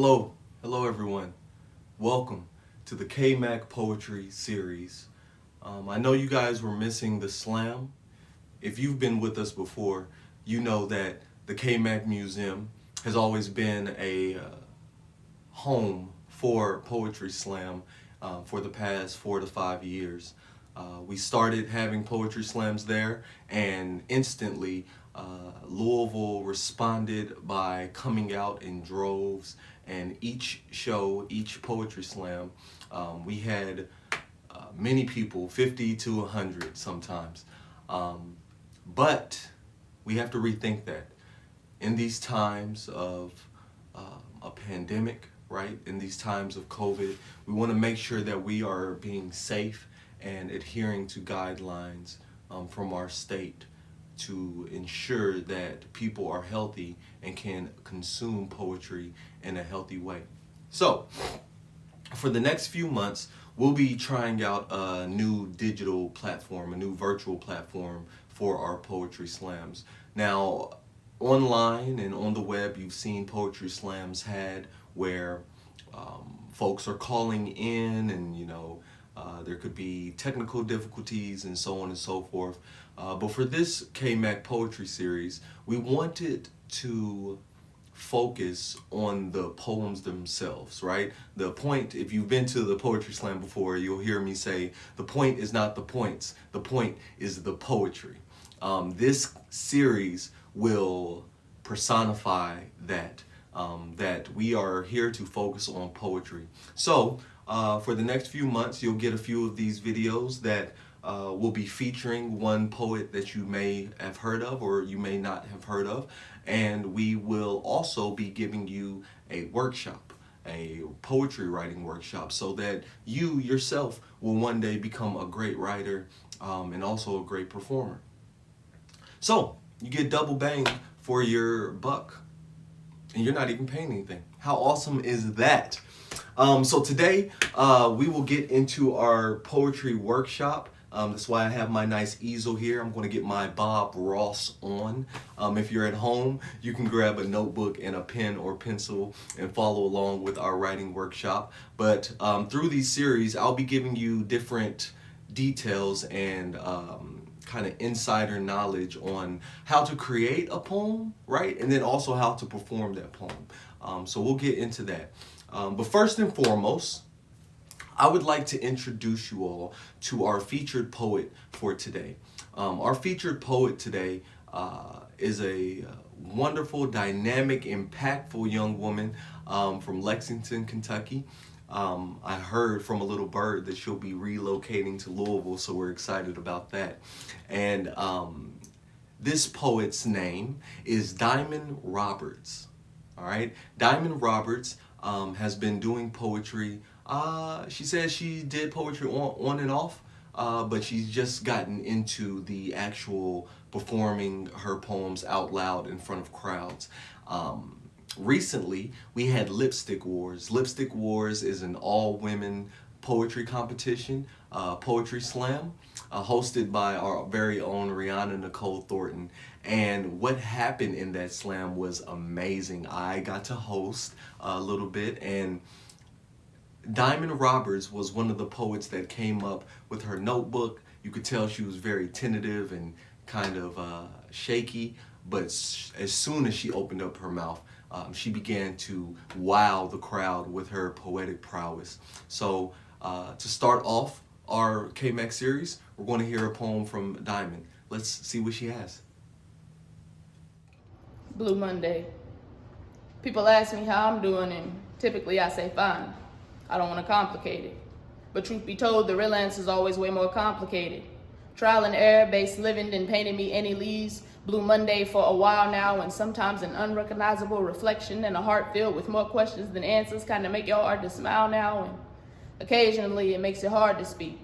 Hello everyone. Welcome to the KMAC Poetry Series. I know you guys were missing the slam. If you've been with us before, you know that the KMAC Museum has always been a home for Poetry Slam for the past 4 to 5 years. We started having Poetry Slams there, and instantly Louisville responded by coming out in droves, and each show, each Poetry Slam, we had many people, 50 to 100 sometimes. But we have to rethink that. In these times of a pandemic, right? In these times of COVID, we want to make sure that we are being safe and adhering to guidelines from our state to ensure that people are healthy and can consume poetry in a healthy way. So, for the next few months, we'll be trying out a new digital platform, a new virtual platform for our poetry slams. Now, online and on the web, you've seen poetry slams had where folks are calling in, and there could be technical difficulties and so on and so forth. But for this KMAC Poetry Series, we wanted to focus on the poems themselves, right? The point, if you've been to the Poetry Slam before, you'll hear me say, the point is not the points, the point is the poetry. This series will personify that, that we are here to focus on poetry. So, for the next few months, you'll get a few of these videos that will be featuring one poet that you may have heard of or you may not have heard of. And we will also be giving you a workshop, a poetry writing workshop, so that you yourself will one day become a great writer and also a great performer. So you get double bang for your buck, and you're not even paying anything. How awesome is that? So today we will get into our poetry workshop. That's why I have my nice easel here. I'm going to get my Bob Ross on. If you're at home, you can grab a notebook and a pen or pencil and follow along with our writing workshop. But through these series, I'll be giving you different details and kind of insider knowledge on how to create a poem, right? And then also how to perform that poem. So we'll get into that. But first and foremost, I would like to introduce you all to our featured poet for today. Our featured poet today is a wonderful, dynamic, impactful young woman from Lexington, Kentucky. I heard from a little bird that she'll be relocating to Louisville, so we're excited about that. And this poet's name is Diamond Roberts. All right, Diamond Roberts has been doing poetry. She says she did poetry on and off, but she's just gotten into the actual performing her poems out loud in front of crowds. Recently, we had Lipstick Wars. Lipstick Wars is an all-women poetry competition, Poetry Slam, hosted by our very own Rihanna Nicole Thornton. And what happened in that slam was amazing. I got to host a little bit, and Diamond Roberts was one of the poets that came up with her notebook. You could tell she was very tentative and kind of shaky, but as soon as she opened up her mouth, she began to wow the crowd with her poetic prowess. So to start off our KMAC series, we're going to hear a poem from Diamond. Let's see what she has. Blue Monday. People ask me how I'm doing, and typically I say fine. I don't want to complicate it. But truth be told, the real answer is always way more complicated. Trial and error-based living didn't painted me any leaves. Blue Monday for a while now, and sometimes an unrecognizable reflection and a heart filled with more questions than answers kind of make it hard to smile now, and occasionally it makes it hard to speak.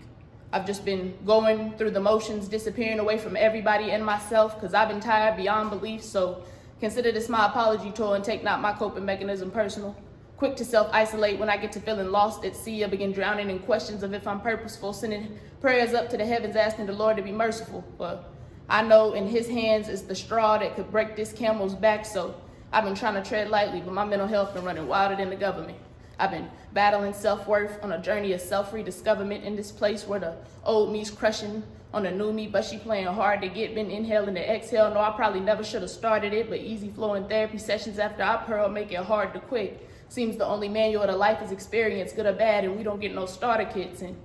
I've just been going through the motions, disappearing away from everybody and myself, because I've been tired beyond belief, so consider this my apology tour and take not my coping mechanism personal. Quick to self-isolate when I get to feeling lost at sea. I begin drowning in questions of if I'm purposeful, sending prayers up to the heavens, asking the Lord to be merciful. But I know in his hands is the straw that could break this camel's back, so I've been trying to tread lightly, but my mental health been running wilder than the government. I've been battling self-worth on a journey of self-rediscoverment in this place where the old me's crushing on the new me, but she playing hard to get, been inhaling to exhale. No, I probably never should have started it, but easy flowing therapy sessions after I pearl make it hard to quit. Seems the only manual to life is experience, good or bad, and we don't get no starter kits. And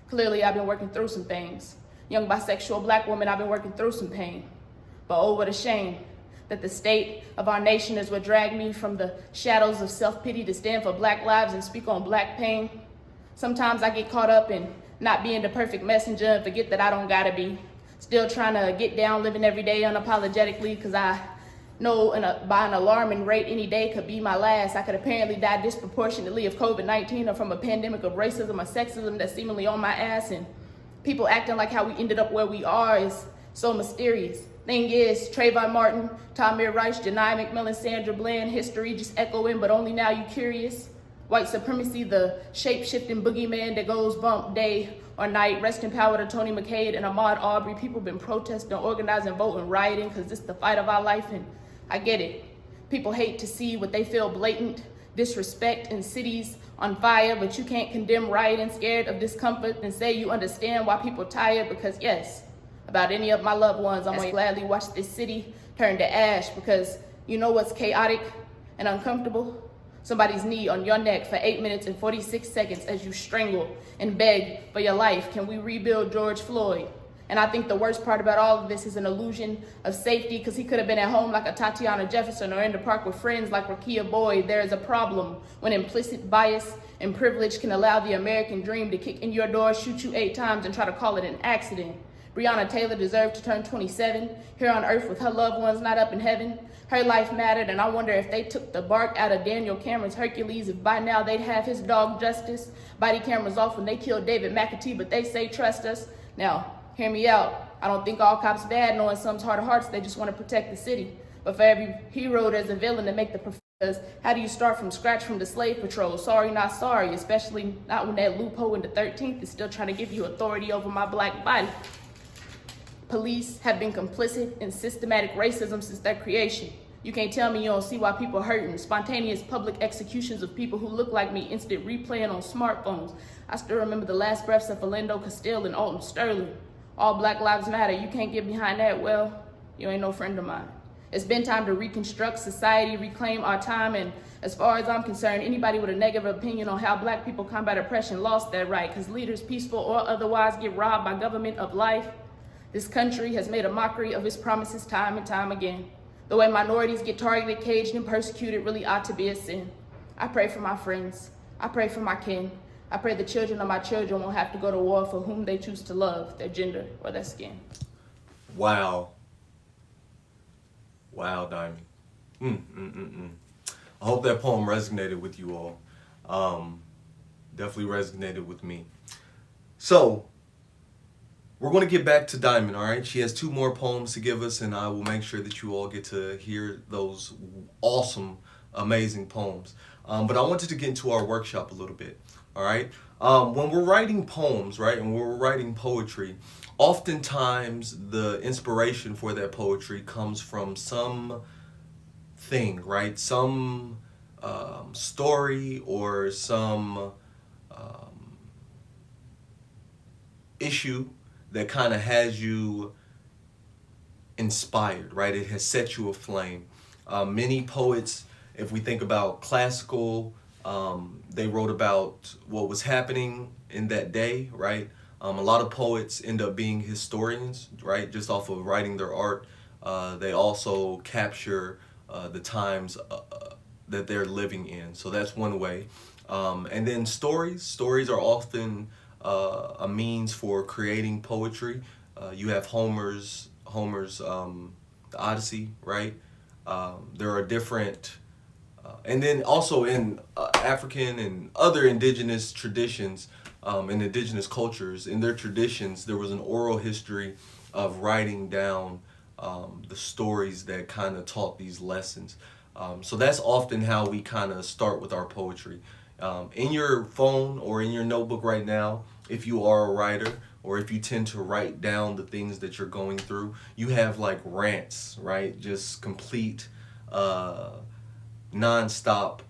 clearly I've been working through some things. Young bisexual black woman, I've been working through some pain. But oh, what a shame that the state of our nation is what dragged me from the shadows of self-pity to stand for black lives and speak on black pain. Sometimes I get caught up in not being the perfect messenger and forget that I don't gotta be. Still trying to get down, living every day unapologetically, because I know by an alarming rate any day could be my last. I could apparently die disproportionately of COVID-19 or from a pandemic of racism or sexism that's seemingly on my ass, and people acting like how we ended up where we are is so mysterious. Thing is, Trayvon Martin, Tamir Rice, Janai McMillan, Sandra Bland, history just echoing, but only now you curious. White supremacy, the shape-shifting boogeyman that goes bump day or night. Rest in power to Tony McCade and Ahmaud Arbery. People been protesting, organizing, voting, rioting, because it's the fight of our life, and I get it. People hate to see what they feel blatant disrespect in cities on fire, but you can't condemn rioting, scared of discomfort, and say you understand why people tired, because yes, about any of my loved ones, I'm gonna gladly watch this city turn to ash, because you know what's chaotic and uncomfortable? Somebody's knee on your neck for 8 minutes and 46 seconds as you strangle and beg for your life. Can we rebuild George Floyd? And I think the worst part about all of this is an illusion of safety, because he could have been at home like a Tatiana Jefferson or in the park with friends like Rakia Boyd. There is a problem when implicit bias and privilege can allow the American dream to kick in your door, shoot you 8 times, and try to call it an accident. Breonna Taylor deserved to turn 27 here on earth with her loved ones not up in heaven. Her life mattered, and I wonder if they took the bark out of Daniel Cameron's Hercules, if by now they'd have his dog Justice. Body cameras off when they killed David McAtee, but they say trust us. Now, hear me out. I don't think all cops bad, knowing some's heart of hearts, they just want to protect the city. But for every hero, there's a villain to make the because how do you start from scratch from the slave patrol? Sorry, not sorry, especially not when that loophole in the 13th is still trying to give you authority over my black body. Police have been complicit in systematic racism since their creation. You can't tell me you don't see why people are hurting. Spontaneous public executions of people who look like me, instant replaying on smartphones. I still remember the last breaths of Philando Castile and Alton Sterling. All Black Lives Matter. You can't get behind that. Well, you ain't no friend of mine. It's been time to reconstruct society, reclaim our time, and as far as I'm concerned, anybody with a negative opinion on how black people combat oppression lost that right, because leaders, peaceful or otherwise, get robbed by government of life. This country has made a mockery of its promises time and time again. The way minorities get targeted, caged, and persecuted really ought to be a sin. I pray for my friends. I pray for my kin. I pray the children of my children won't have to go to war for whom they choose to love, their gender or their skin. Wow. Wow, Diamond. I hope that poem resonated with you all. Definitely resonated with me. So, we're going to get back to Diamond, all right? She has 2 more poems to give us, and I will make sure that you all get to hear those awesome, amazing poems. But I wanted to get into our workshop a little bit, all right? When we're writing poems, right, and when we're writing poetry, oftentimes the inspiration for that poetry comes from some thing, right? Some story or some issue that kind of has you inspired, right? It has set you aflame. Many poets, if we think about classical, they wrote about what was happening in that day, right? A lot of poets end up being historians, right? Just off of writing their art. They also capture the times that they're living in. So that's one way. And then stories are often a means for creating poetry. You have Homer's The Odyssey, right? There are different, and then also in African and other indigenous traditions, and indigenous cultures, in their traditions, there was an oral history of writing down the stories that kind of taught these lessons. So that's often how we kind of start with our poetry. In your phone or in your notebook right now, if you are a writer or if you tend to write down the things that you're going through, you have like rants, right? Just complete nonstop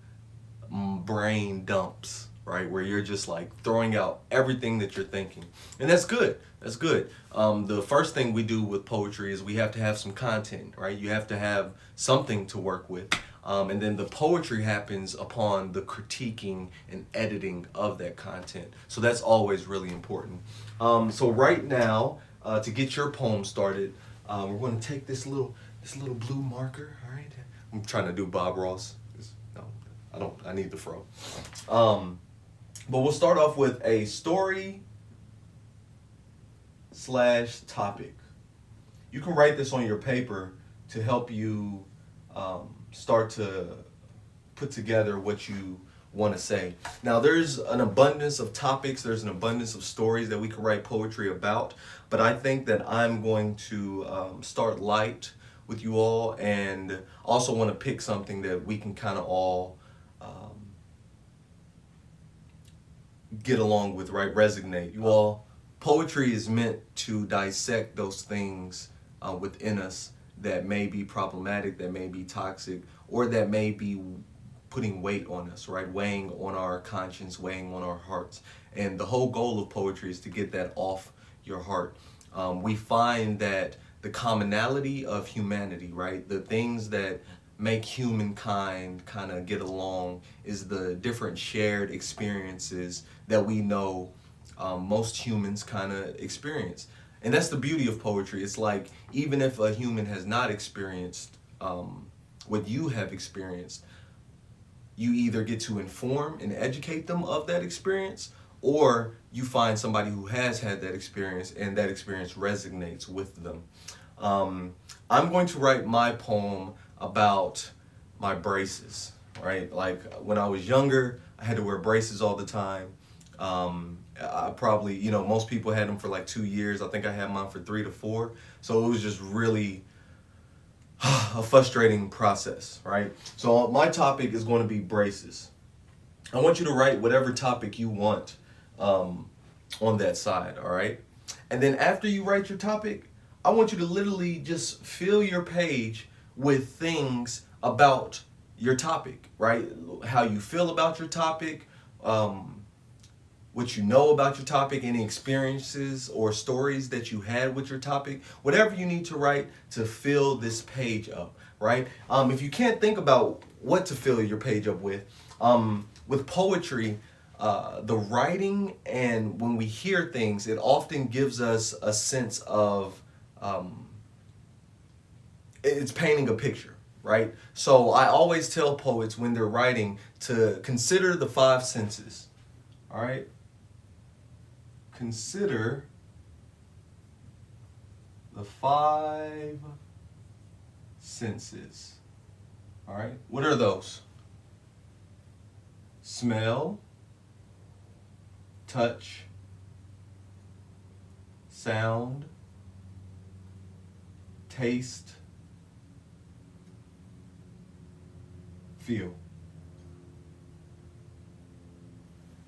brain dumps, right? Where you're just like throwing out everything that you're thinking. And that's good. That's good. The first thing we do with poetry is we have to have some content, right? You have to have something to work with. And then the poetry happens upon the critiquing and editing of that content. So that's always really important. So right now, to get your poem started, we're going to take this little blue marker. All right, I'm trying to do Bob Ross. No, I need the fro. But we'll start off with a story / topic. You can write this on your paper to help you start to put together what you want to say. Now, there's an abundance of topics, there's an abundance of stories that we can write poetry about, but I think that I'm going to start light with you all, and also want to pick something that we can kind of all get along with, right? Resonate. You all, poetry is meant to dissect those things within us that may be problematic, that may be toxic, or that may be putting weight on us, right? Weighing on our conscience, weighing on our hearts. And the whole goal of poetry is to get that off your heart. We find that the commonality of humanity, right? The things that make humankind kind of get along is the different shared experiences that we know most humans kind of experience. And that's the beauty of poetry. It's like, even if a human has not experienced what you have experienced, you either get to inform and educate them of that experience, or you find somebody who has had that experience and that experience resonates with them. I'm going to write my poem about my braces, right? Like, when I was younger, I had to wear braces all the time. I probably, most people had them for like 2 years. I think I had mine for 3 to 4. So it was just really a frustrating process, right? So my topic is going to be braces. I want you to write whatever topic you want on that side, all right? And then after you write your topic, I want you to literally just fill your page with things about your topic, right? How you feel about your topic, what you know about your topic, any experiences or stories that you had with your topic, whatever you need to write to fill this page up, right? If you can't think about what to fill your page up with poetry, the writing, and when we hear things, it often gives us a sense of, it's painting a picture, right? So I always tell poets when they're writing to consider the 5 senses, all right? Consider the 5 senses, all right? What are those? Smell, touch, sound, taste, feel.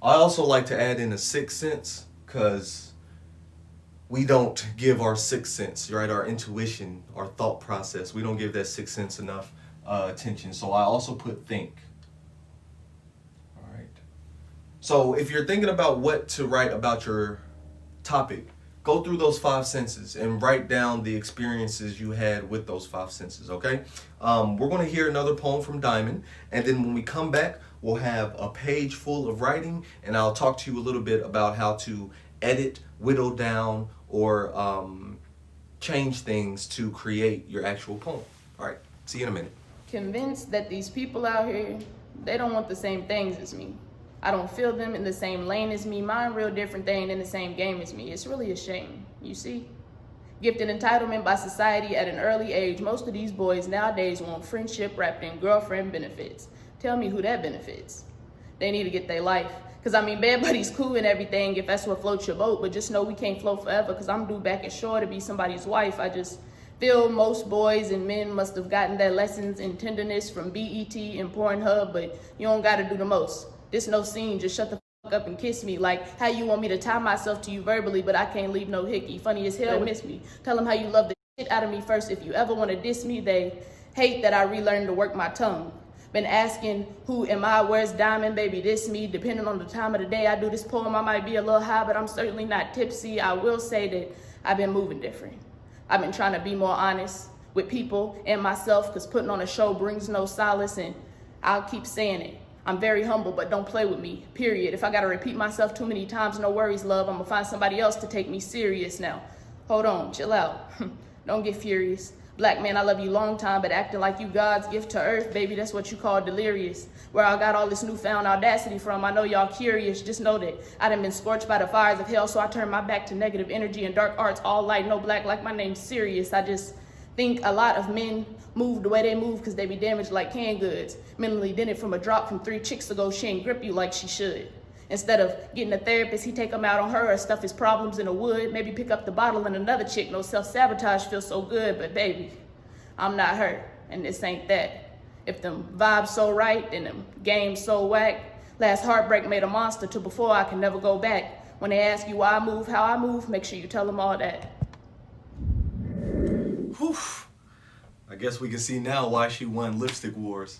I also like to add in a 6th sense, because we don't give our 6th sense, right? Our intuition, our thought process, we don't give that 6th sense enough attention. So I also put think. All right. So if you're thinking about what to write about your topic, go through those 5 senses and write down the experiences you had with those 5 senses, okay? We're going to hear another poem from Diamond, and then when we come back, we'll have a page full of writing, and I'll talk to you a little bit about how to edit, whittle down, or change things to create your actual poem. All right, see you in a minute. Convinced that these people out here, they don't want the same things as me. I don't feel them in the same lane as me. Mine real different, they ain't in the same game as me. It's really a shame, you see? Gifted entitlement by society at an early age, most of these boys nowadays want friendship wrapped in girlfriend benefits. Tell me who that benefits. They need to get their life. Cause I mean, bad buddies cool and everything if that's what floats your boat, but just know we can't float forever, cause I'm due back ashore to be somebody's wife. I just feel most boys and men must have gotten their lessons in tenderness from BET and Pornhub, but you don't gotta do the most. This no scene, just shut the fuck up and kiss me. Like how you want me to tie myself to you verbally, but I can't leave no hickey. Funny as hell, miss me. Tell them how you love the shit out of me first. If you ever wanna diss me, they hate that I relearned to work my tongue. Been asking, who am I, where's Diamond, baby, this me. Depending on the time of the day I do this poem, I might be a little high, but I'm certainly not tipsy. I will say that I've been moving different. I've been trying to be more honest with people and myself, because putting on a show brings no solace, and I'll keep saying it. I'm very humble, but don't play with me, period. If I gotta repeat myself too many times, no worries, love. I'm gonna find somebody else to take me serious now. Hold on, chill out. Don't get furious. Black man, I love you long time, but acting like you God's gift to earth, baby, that's what you call delirious. Where I got all this newfound audacity from, I know y'all curious. Just know that I done been scorched by the fires of hell, so I turn my back to negative energy and dark arts, all light, no black, like my name's Serious. I just think a lot of men move the way they move because they be damaged like canned goods. Mentally dented from a drop from 3 chicks ago, she ain't grip you like she should. Instead of getting a therapist, he take him out on her or stuff his problems in the wood. Maybe pick up the bottle and another chick. No self-sabotage feels so good, but baby, I'm not her, and this ain't that. If them vibes so right, then them games so whack. Last heartbreak made a monster to before I can never go back. When they ask you why I move, how I move, make sure you tell them all that. Whew. I guess we can see now why she won Lipstick Wars.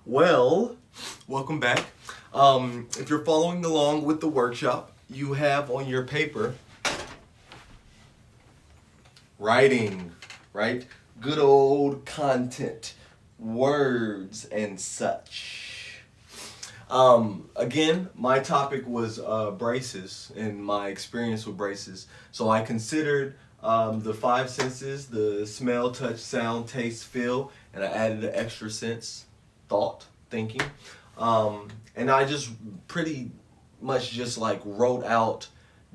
Well, welcome back. If you're following along with the workshop, you have on your paper writing, right? Good old content, words and such. Again, my topic was braces and my experience with braces. So I considered the 5 senses, the smell, touch, sound, taste, feel, and I added an extra sense, thought, thinking. And I just pretty much just like wrote out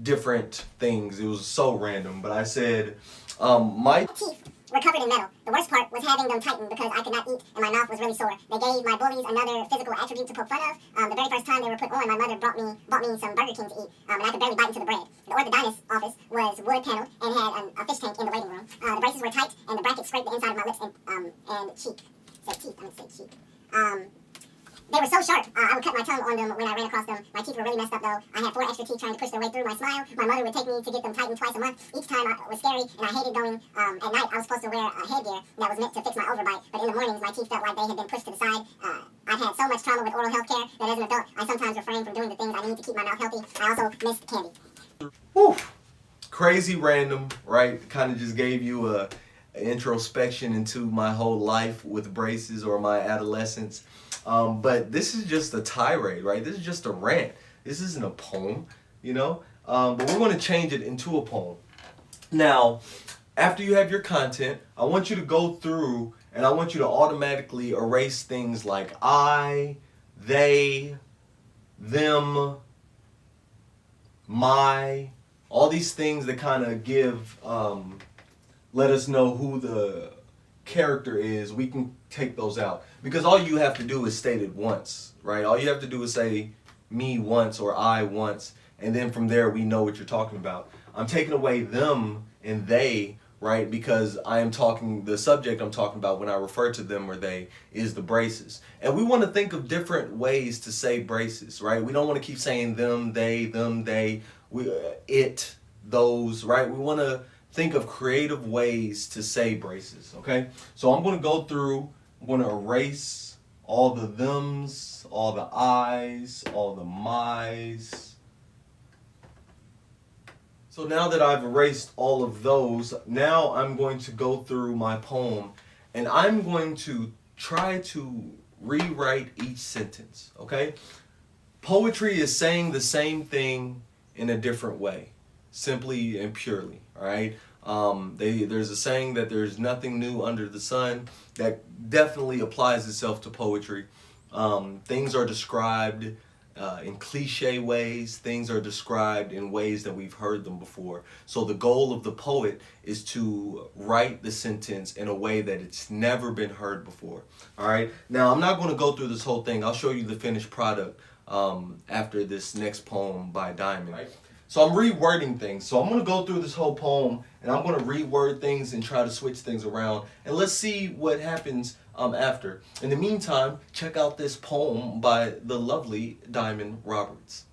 different things. It was so random, but I said, my teeth were covered in metal. The worst part was having them tightened because I could not eat and my mouth was really sore. They gave my bullies another physical attribute to poke fun of. The very first time they were put on, my mother bought me some Burger King to eat, and I could barely bite into the bread. The orthodontist's office was wood paneled and had a fish tank in the waiting room. The braces were tight and the bracket scraped the inside of my lips and cheek. Say teeth, I meant to say cheek. They were so sharp, I would cut my tongue on them when I ran across them. My teeth were really messed up though. I had 4 extra teeth trying to push their way through my smile. My mother would take me to get them tightened twice a month. Each time it was scary, and I hated going at night. I was supposed to wear a headgear that was meant to fix my overbite, but in the mornings my teeth felt like they had been pushed to the side. I've had so much trauma with oral health care that as an adult, I sometimes refrain from doing the things I need to keep my mouth healthy. I also missed candy. Whew. Crazy random, right? Kind of just gave you a introspection into my whole life with braces or my adolescence. But this is just a tirade, right? This is just a rant. This isn't a poem, you know? But we're going to change it into a poem. Now, after you have your content, I want you to go through and I want you to automatically erase things like I, they, them, my, all these things that kind of give, let us know who the character is. We can take those out because all you have to do is state it once, right? All you have to do is say me once or I once, and then from there we know what you're talking about. I'm taking away them and they, right? Because I am talking, the subject I'm talking about when I refer to them or they is the braces. And we want to think of different ways to say braces, right? We don't want to keep saying them, they, it, those, right? We want to think of creative ways to say braces, okay? So I'm going to go through, I'm going to erase all the thems, all the I's, all the my's. So now that I've erased all of those, now I'm going to go through my poem and I'm going to try to rewrite each sentence, okay? Poetry is saying the same thing in a different way, simply and purely, all right? There's a saying that there's nothing new under the sun that definitely applies itself to poetry. Things are described in cliche ways. Things are described in ways that we've heard them before. So the goal of the poet is to write the sentence in a way that it's never been heard before. All right. Now, I'm not going to go through this whole thing. I'll show you the finished product after this next poem by Diamond. Right. So I'm rewording things. So I'm going to go through this whole poem and I'm going to reword things and try to switch things around. And let's see what happens after. In the meantime, check out this poem by the lovely Diamond Roberts.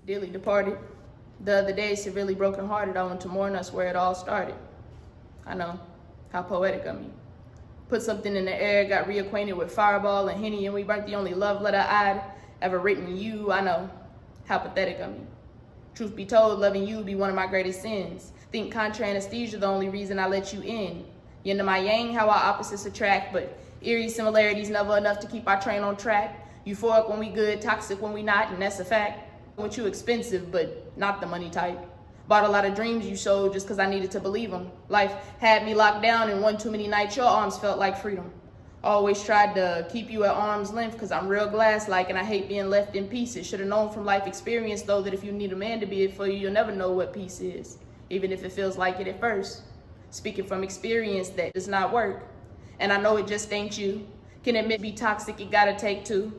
Dearly departed, the other day, severely brokenhearted, I went to mourn us where it all started. I know, how poetic of me. Put something in the air, got reacquainted with Fireball and Henny, and we burnt the only love letter I'd ever written to you. I know how pathetic of me. Truth be told, loving you be one of my greatest sins. Think contra anesthesia the only reason I let you in. Yin to my yang, how our opposites attract, but eerie similarities never enough to keep our train on track. Euphoric when we good, toxic when we not, and that's a fact. With you expensive, but not the money type. Bought a lot of dreams you showed just cause I needed to believe them. Life had me locked down, and one too many nights your arms felt like freedom. Always tried to keep you at arm's length cause I'm real glass-like and I hate being left in pieces. Should've known from life experience though that if you need a man to be it for you, you'll never know what peace is, even if it feels like it at first. Speaking from experience, that does not work. And I know it just ain't you. Can admit be toxic, it gotta take two.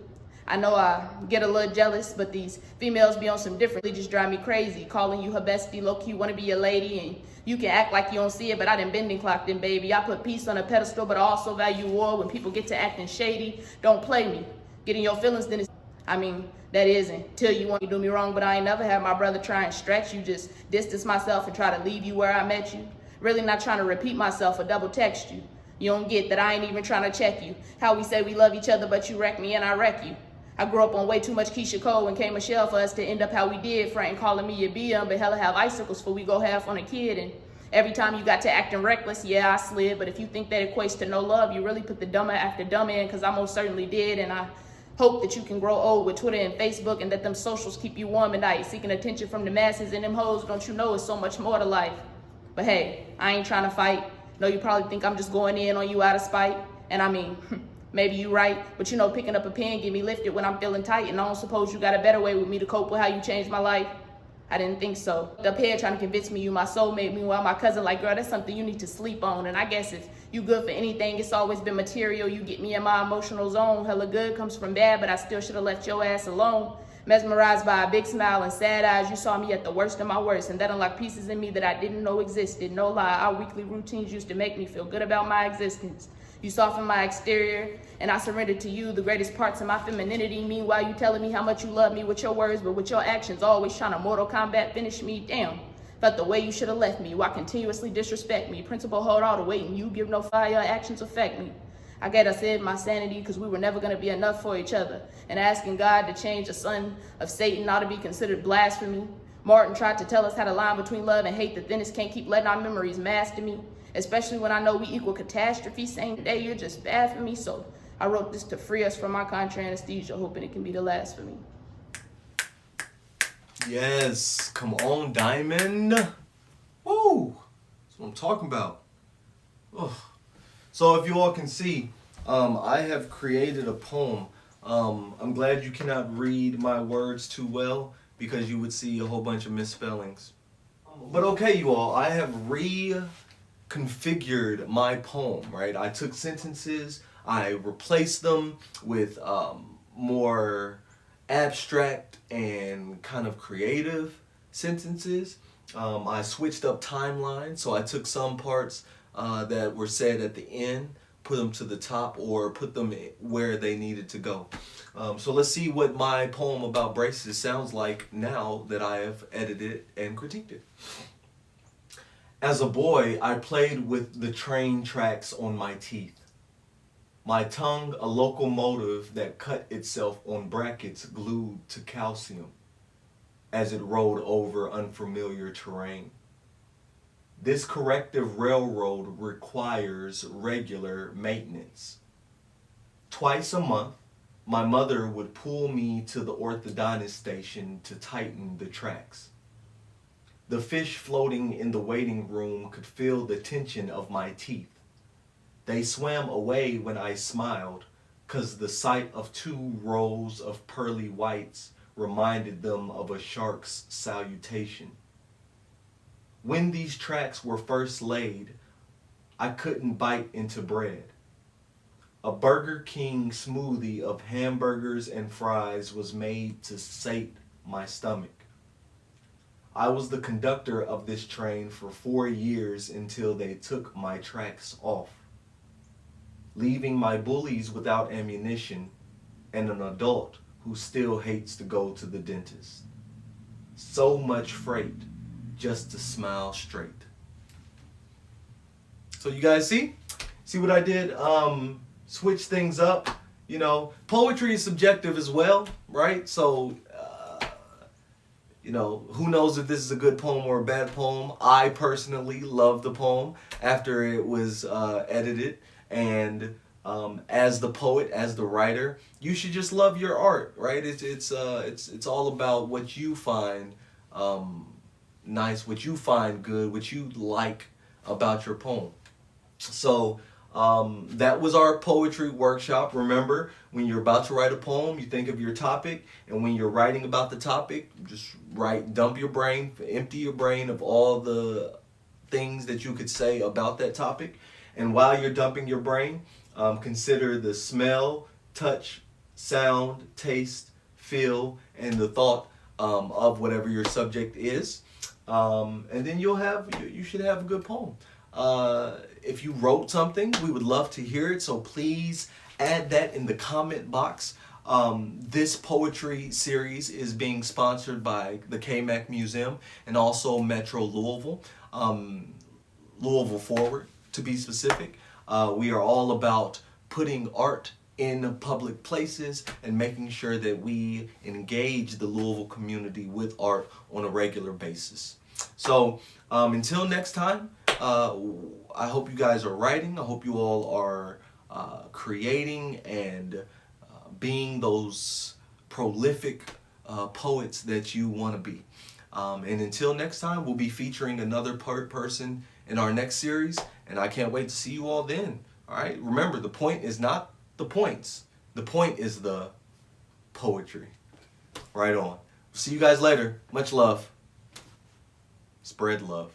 I know I get a little jealous, but these females be on some different, they just drive me crazy. Calling you her bestie, low-key wanna be your lady, and you can act like you don't see it, but I done been and clocked in, baby. I put peace on a pedestal, but I also value war. When people get to acting shady, don't play me. Getting your feelings, then it's, that isn't. Till you want to do me wrong, but I ain't never had my brother try and stretch you. Just distance myself and try to leave you where I met you. Really not trying to repeat myself or double text you. You don't get that I ain't even trying to check you. How we say we love each other, but you wreck me and I wreck you. I grew up on way too much Keisha Cole and K Michelle for us to end up how we did, frontin' calling me your BM, but hella have icicles for we go half on a kid. And every time you got to acting reckless, yeah, I slid. But if you think that equates to no love, you really put the dumber after dumb in, cause I most certainly did. And I hope that you can grow old with Twitter and Facebook and that them socials keep you warm at night, seeking attention from the masses and them hoes. Don't you know it's so much more to life? But hey, I ain't trying to fight. No, you probably think I'm just going in on you out of spite. And maybe you right, but you know, picking up a pen get me lifted when I'm feeling tight, and I don't suppose you got a better way with me to cope with how you changed my life? I didn't think so. Up here trying to convince me you my soulmate, meanwhile my cousin like, girl, that's something you need to sleep on. And I guess if you good for anything, it's always been material. You get me in my emotional zone. Hella good comes from bad, but I still should have left your ass alone. Mesmerized by a big smile and sad eyes, you saw me at the worst of my worst, and that unlocked pieces in me that I didn't know existed. No lie, our weekly routines used to make me feel good about my existence. You softened my exterior, and I surrendered to you the greatest parts of my femininity. Meanwhile, you telling me how much you love me with your words, but with your actions, always trying to Mortal Kombat finish me. Damn, felt the way you should have left me. Why continuously disrespect me? Principle hold all the weight, and you give no fire. Your actions affect me. I gotta save my sanity because we were never gonna be enough for each other. And asking God to change the son of Satan ought to be considered blasphemy. Martin tried to tell us how to line between love and hate. The thinnest can't keep letting our memories master me. Especially when I know we equal catastrophe. Same day, you're just bad for me. So I wrote this to free us from our contra anesthesia, hoping it can be the last for me. Yes, come on, Diamond. Woo, that's what I'm talking about. Ugh. So if you all can see, I have created a poem. I'm glad you cannot read my words too well because you would see a whole bunch of misspellings. But okay, you all, I have reconfigured my poem, right? I took sentences, I replaced them with more abstract and kind of creative sentences. I switched up timelines, so I took some parts that were said at the end, put them to the top, or put them where they needed to go. So let's see what my poem about braces sounds like now that I have edited and critiqued it. As a boy, I played with the train tracks on my teeth. My tongue a locomotive that cut itself on brackets glued to calcium as it rode over unfamiliar terrain. This corrective railroad requires regular maintenance. Twice a month, my mother would pull me to the orthodontist station to tighten the tracks. The fish floating in the waiting room could feel the tension of my teeth. They swam away when I smiled, 'cause the sight of 2 rows of pearly whites reminded them of a shark's salutation. When these tracks were first laid, I couldn't bite into bread. A Burger King smoothie of hamburgers and fries was made to sate my stomach. I was the conductor of this train for 4 years until they took my tracks off, leaving my bullies without ammunition and an adult who still hates to go to the dentist. So much freight just to smile straight. So you guys see, See what I did? Switch things up. You know, poetry is subjective as well, right? So, you know, who knows if this is a good poem or a bad poem. I personally love the poem after it was edited. And as the poet, as the writer, you should just love your art, right? It's all about what you find nice, what you find good, what you like about your poem. So that was our poetry workshop. Remember, when you're about to write a poem, you think of your topic, and when you're writing about the topic, just dump your brain, empty your brain of all the things that you could say about that topic. And while you're dumping your brain, consider the smell, touch, sound, taste, feel, and the thought of whatever your subject is. And then you should have a good poem. If you wrote something, we would love to hear it, so please add that in the comment box. This poetry series is being sponsored by the KMAC Museum and also Metro Louisville, Louisville Forward to be specific. We are all about putting art in public places and making sure that we engage the Louisville community with art on a regular basis. So until next time, I hope you guys are writing. I hope you all are creating and being those prolific poets that you want to be. And until next time, we'll be featuring another person in our next series, and I can't wait to see you all then. All right, remember, the point is not the points. The point is the poetry. Right on. See you guys later. Much love. Spread love.